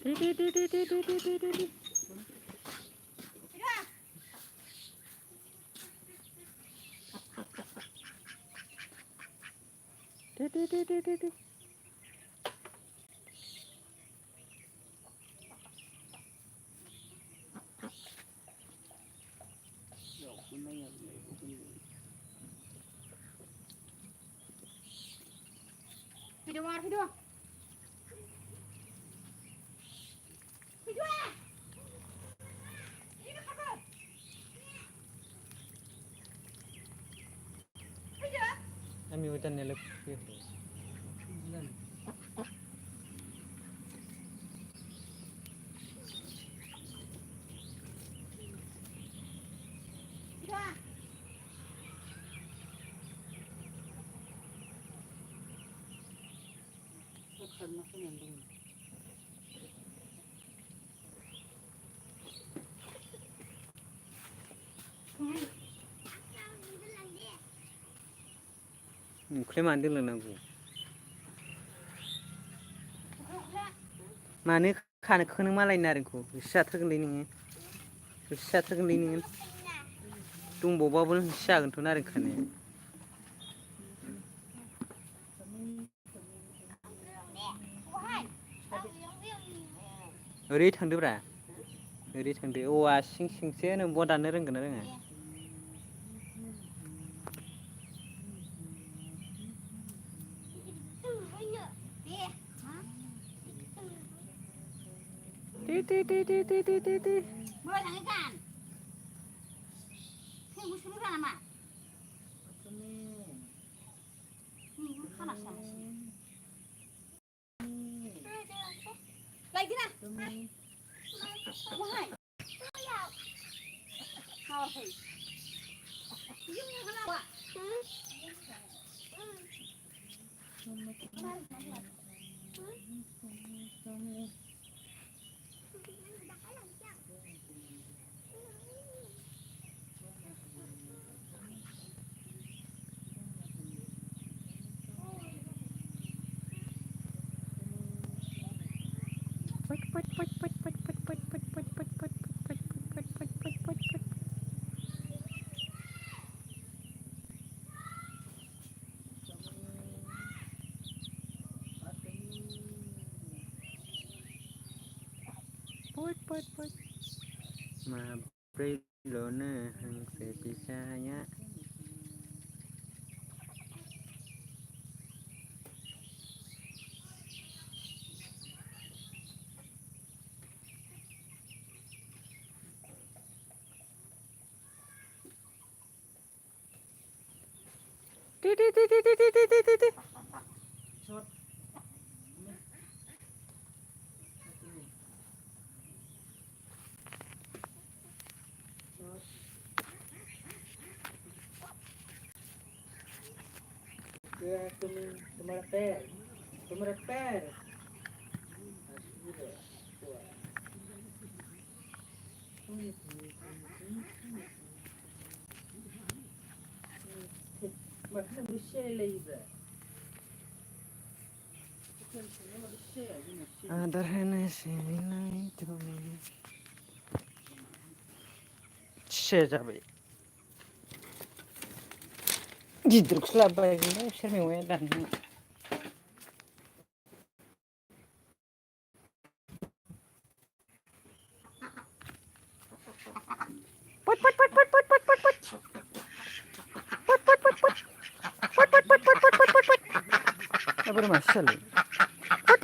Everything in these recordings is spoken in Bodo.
Video war video. Video. Ini apa? Video. Kami hutan nelek. Klem andil naku. Mana kan kena malai naringku. Bisa terkendali ni. Bisa terkendali ni. Tunggu bawa pun bisa kan tu naring kan ni. Ori thangdu bra. Ori thangdu. Oh asing sing se nang bodan nereng kan nereng. Ti. Boleh nangis kan? Ini musuh kan ama? Ini kan asal sih. Lagi na? Wahai. Kau hei. Yung kenapa? Pot. Ma Brilona hang sebisanya. Ti. Tumaraper. Bakın bir şeyle izle. Adarhana seni itu. Siapa? Jidruk selaba ini saya mau dan. Pot. Apa masalah? Pot.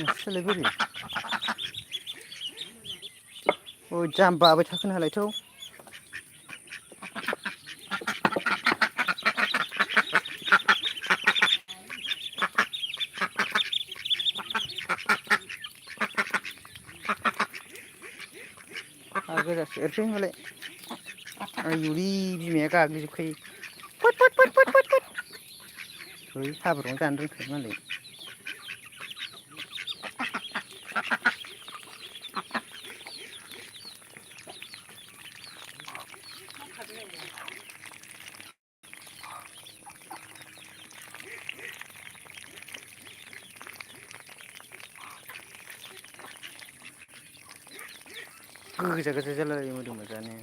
Masalah beri. Oh jamba apa cakap nak tu? Agak erfing oleh. Yuri bimek agak juga. Pot. Yuri sabar orang jangan kerana le. गोजा गोजा जालायो मोदोमा जानो।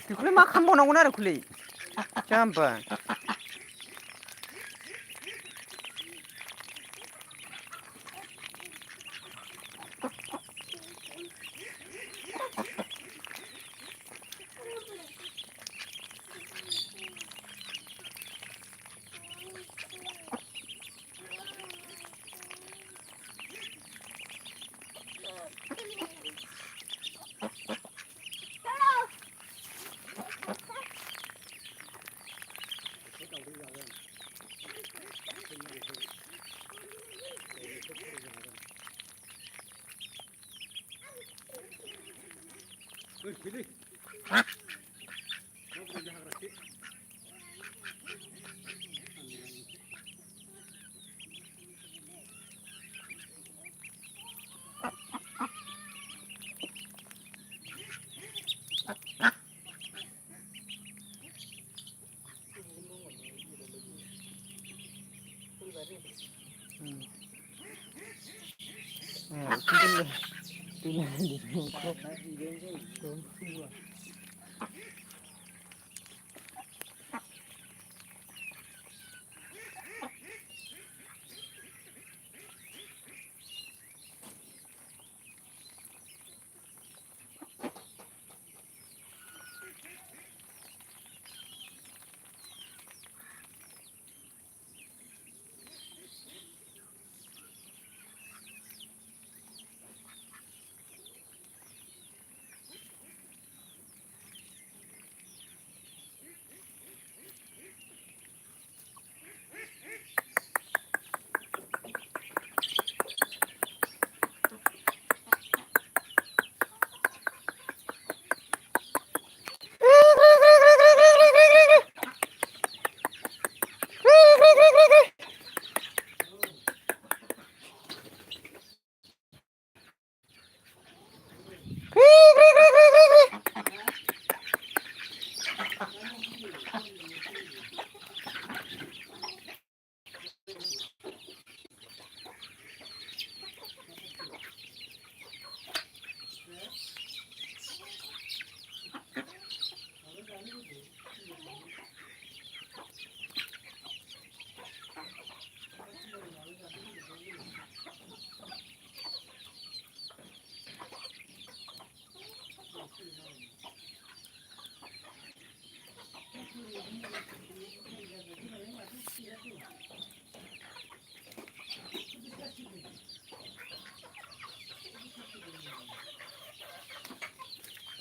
बेखौलाय मा खालामबावनांगोन आरो बेखौलाय जाम्बा।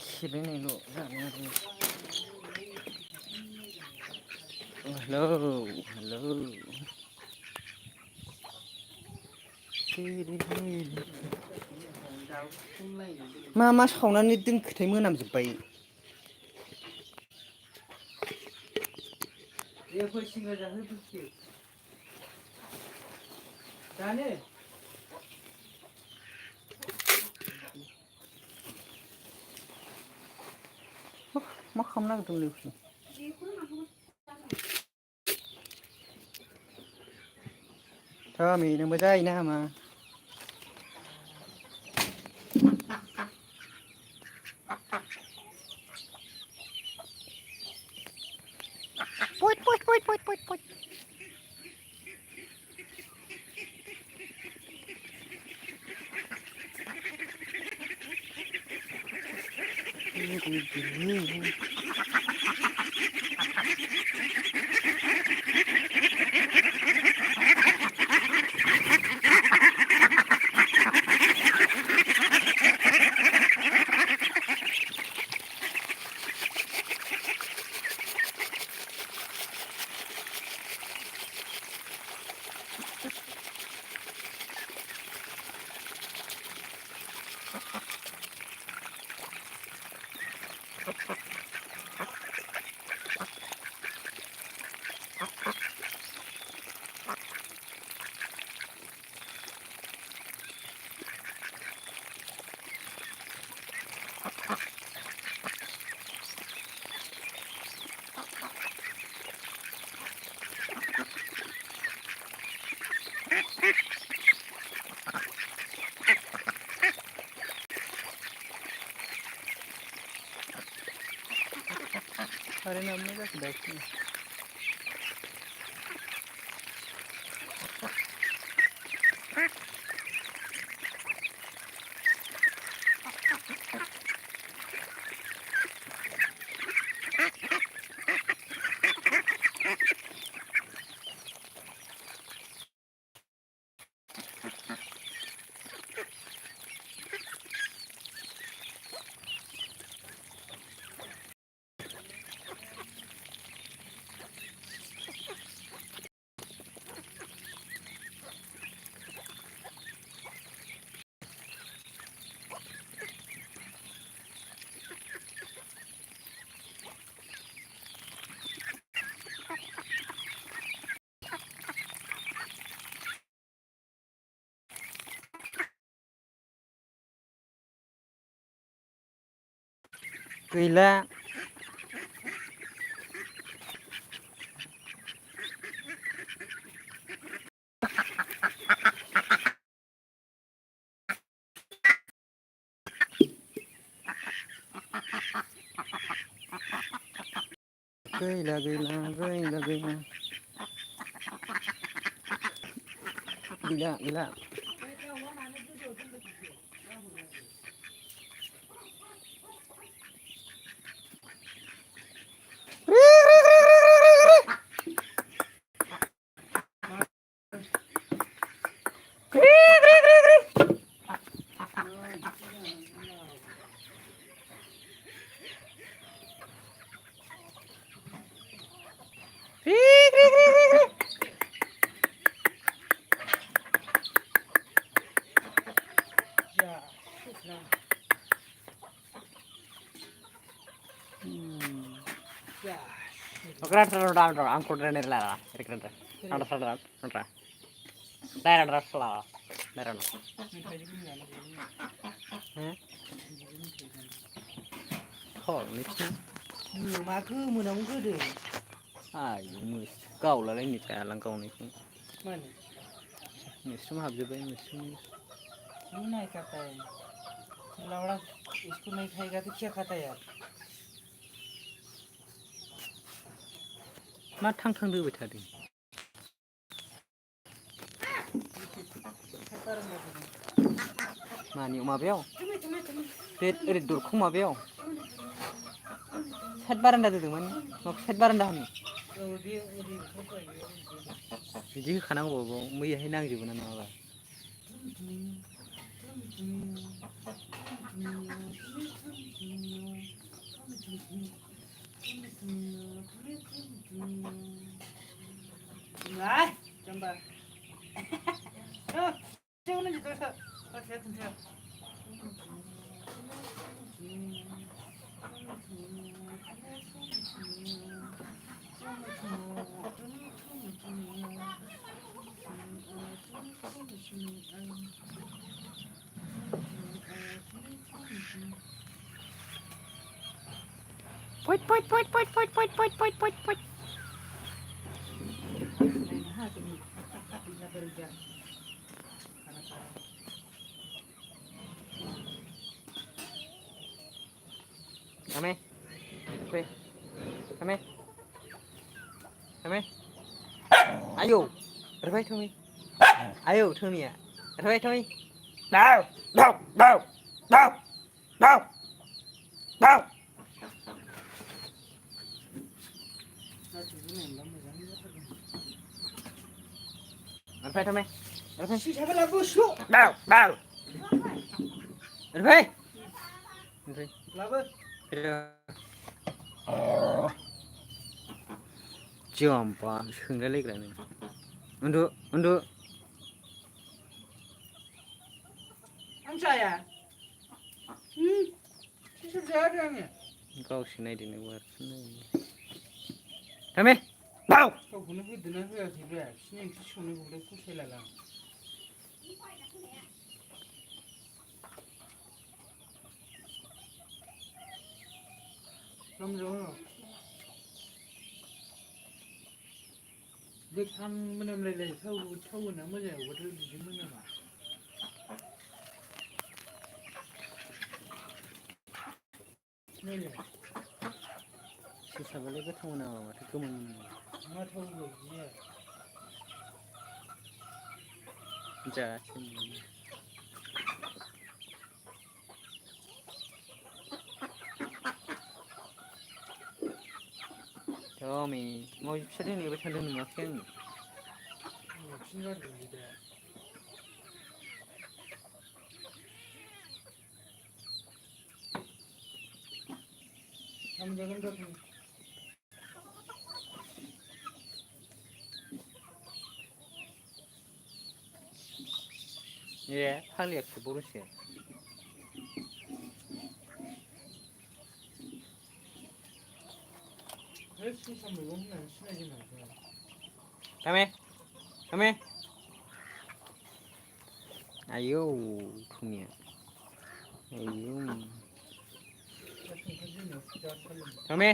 सिरिनैल' जानो आरो हेलौ हेलौ मा मा सावनानै दोनखोथाय मोनामजोब्बाय। फै सिंग्रा जाहो फैसो जानो मा खालामनो नागिरदोंलै बेखौलाय थामि नोंबा जायोना हामा अरे नमने का देखिए गैला गैला गैला गैला गैला गैला गैला माखो मोनावनो गोदो आयु गावलालायनो गालां गावनायखौ माने मोस्रोम हाबजोब्बाय मोस्रोम नहीं खाता है लवड़ा इसको नहीं खाएगा तो क्या खाता है यार मा थां थां दोबाय थादों मानि माबायाव बे ओरै दरखं माबायाव साइड बारान्दा दोदोंमोन माबा साइड बारान्दा होनो बिदि होखानांगौ बाव मैयाहाय नांजोबो ना नङाबा Này, chăm bà. Chưa nó gì tôi sợ. Tôi sẽ thử xem. Poit poit poit poit poit poit poit poit poit poit Kami, Kami, Kami, Kami, ayo, terbaik Kami, ayo Kami ya, terbaik Kami, đâu, đâu, đâu, đâu, đâu, đâu, terbaik Kami, terbaik, Siapa lah busuk? đâu, đâu, terbaik, terbaik. Lapa? Jompa सोंलायलायग्रा नो उन्दु उन्दु Saya. Siapa saya ni? गावसो नायदों नों वारखौ नायदों थांबाय बाव गावखौनो गोदोना होआखैब्रा बिसिनि ओंख्रि संनायखौलाय फसायलालां समझो बे खाम मोनामलायलाय थावना मोजाङावबाथ' बिदि मोनामा नायलाय सिसाबालाय गोथाव मोनामा माथो गोमोन मा थावबो बिदिया जासिम Tommy mau sering lebih sering makan फिनगार बिदा समझागोन गाबोन ya फालिया बोरसो है सिसा मैगं होननानै सिनायजेनाखै kame ayo punya ayo kame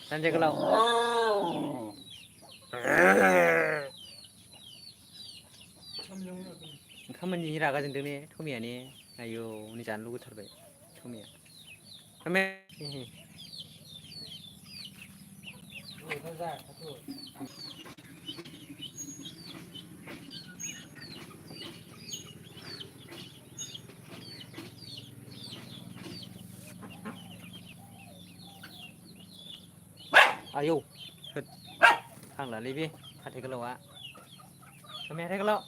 sanjay kelau ओंखाम मोननि रागा जोंदों ने टमिया ने आयौ उनि जानो लुगैथारबाय टमिया kame ayo थांलालै बे हाथाय गोलावा kame हाथाय गोलाव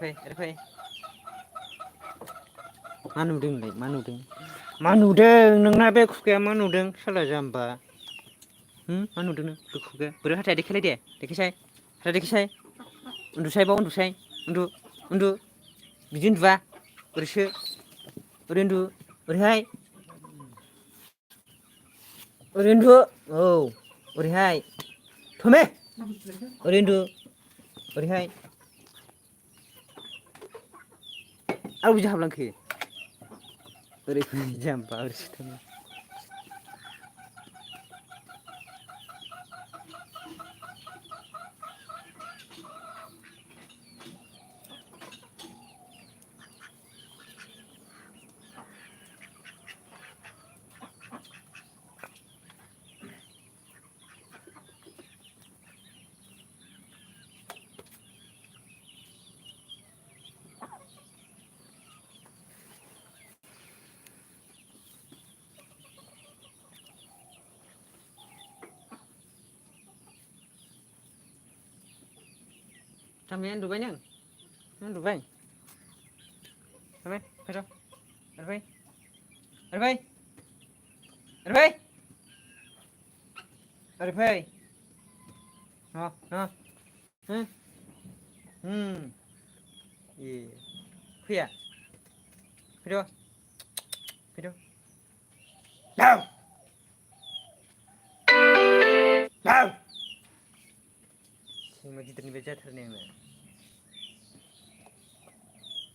एरफै मा नुदों नोंलाय मा नुदों नोंना बे खुगाया मा नुदों साला जाम्बा मा नुदों नों बे खुगाया बोरै हाथाया देखायलाय दे देखायसाय हाथाय देखायसाय उन्दुसायबा उन्दुसाय उन्दु बिदि उन्दुआ ओरैसो ओरै उन्दु ओरैहाय ओरै उन्दु औ ओरैहाय थमे ओरै उन्दु ओरैहाय आरो बिदि हाबलांखो ओरै जाम्बा ओरैसो थमे Sampai udah banyak, udah banyak. Sampai, pero, Arfai, no, iya, kuya, pero, Semua kita ni baca ternyata.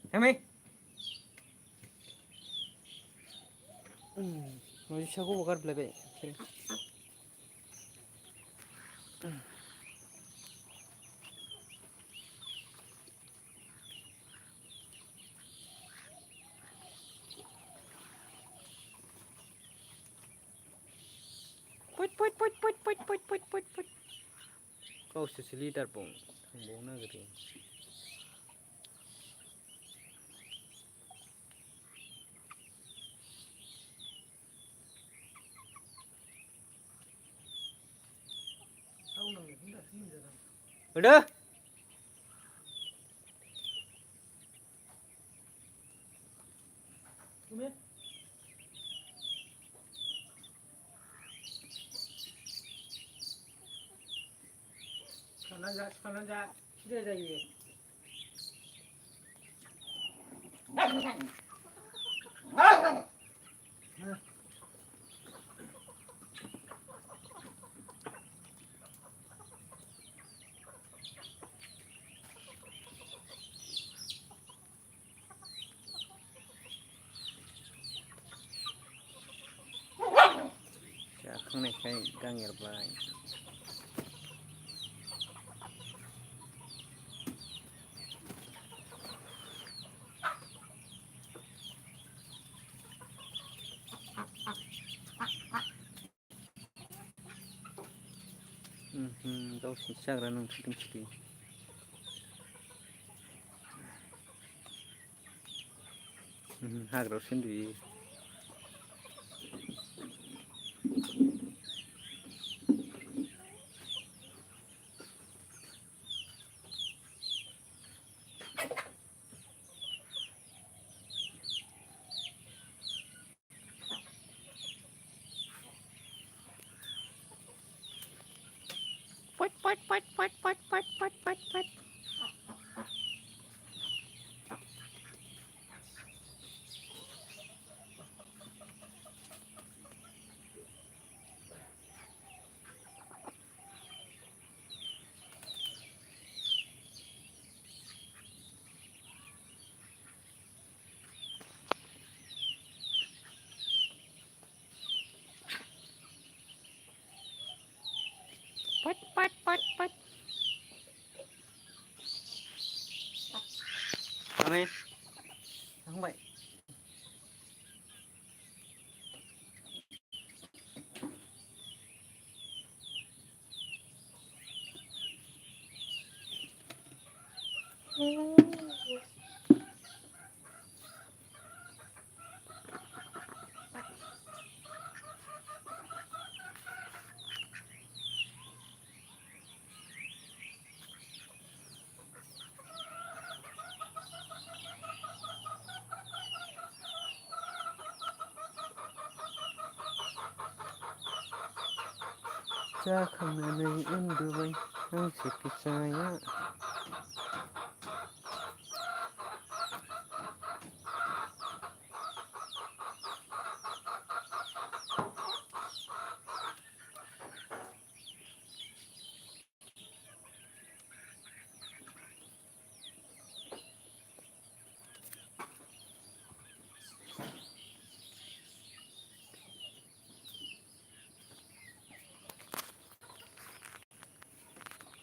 Kami. Mau siapa bakar belakang? Put. Kau seselidar pun, bona gitu. Udah. Kanan जा सीधे जाइए जाखांनायखाय गां एरबाय गावसिनिसो जाग्रा नंथारदोंसोलै हाग्रायावसो उन्दुयो Amin. Không vậy. Jaखांनानै उन्दुबाय हांसो फिसाया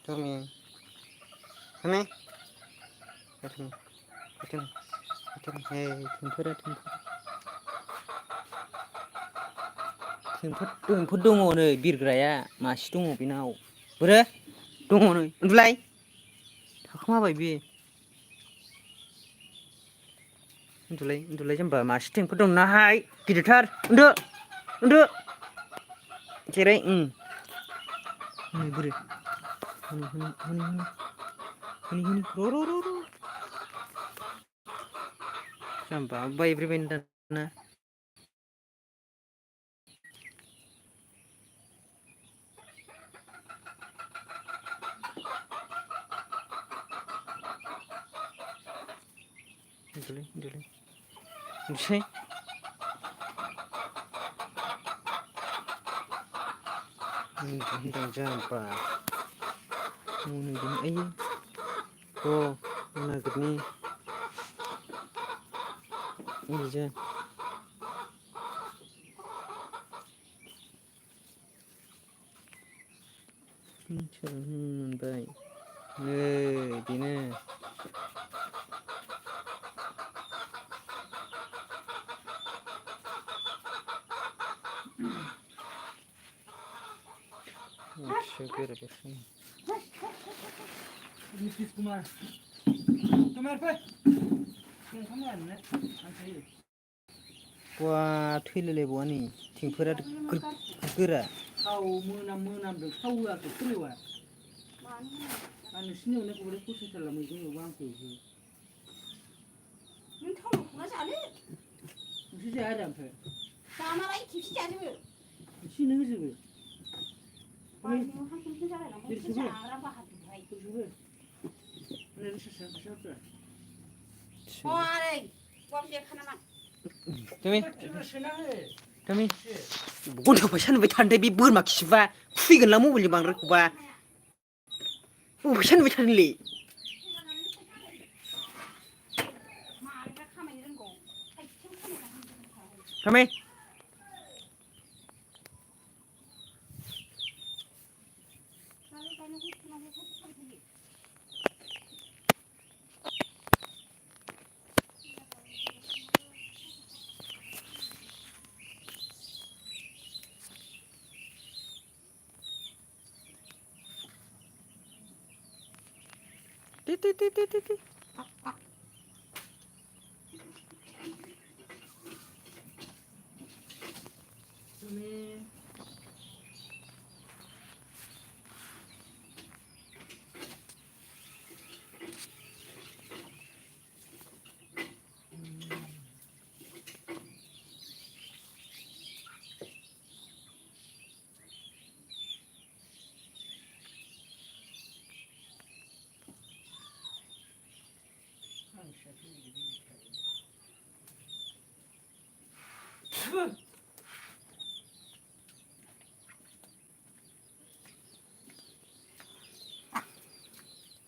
Tommy. Tommy. Tommy. Tommy. Tommy. Hey, Tommy. Tommy dङ नै बिरग्राया मासे दङ बेनाव बोरो दङ नै उन्दुलाय थाखोमाबाय बे उन्दुलाय जाम्बा मासे टेम्फु दं नाहाय गिदिरथार उन्दु जेरै नै बोरो होनि र' जाम्बा बायब्रेबाय दाना उन्दुसै उन्दुहांदां जाम्बा उन्दुनो आयै नागिरनि उन्दुजा मोनबाय नै बेनो नीतीश कुमार पे wah थैलायलायबावा नै थिंफोरा गोरा थाव मोनामदों थाव होआखै सोरनिबा आं नोंसिनि एवनायखौ फसायथारला मैगं एवबा आंखौ नों थाव संना जानो नोंसोर जाया आरो ओमफ्राय जामालाय खेबसे जाजोबो एसेनो होजोबो बायनायाव हांसो जालायलांबाय जाग्रा बाहादुरहाय होजोबो अरे गम जे खाना Tumi, सोना हो Tumi. गन्थाव फैसा नुबाय थानोथाय बे बोरमा खिबा खुफैगोनलां मबाइलनि बांद्रायखौबा फैसा नुबाय थादोंलै मारैबा खामायनो रोंगौ थाइसेबो खामायना होनो Tumi. नालाय गायनांगौ फुनांगौ थाइसे खामायखायो Ti. Tumi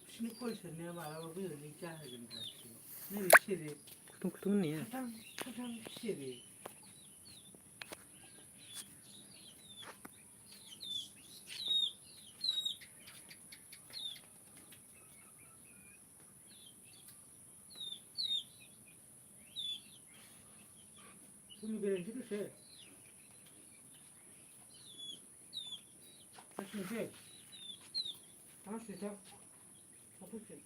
बिसिनि कल सेरनाया मालाबाबो ओरैनो जाहोगोन गासिबो नै सेरे Kutung nih ya. थाथां सेरे Tumi बेरायनोसै दसे हारसिंसै हारसिंसै हारसिंसै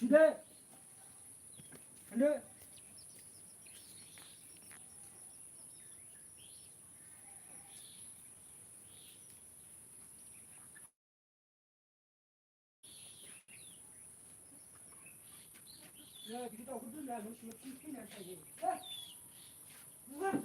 Sudah. Ada. Ya, kita udah dah, mesti nak saja. Eh, bukan.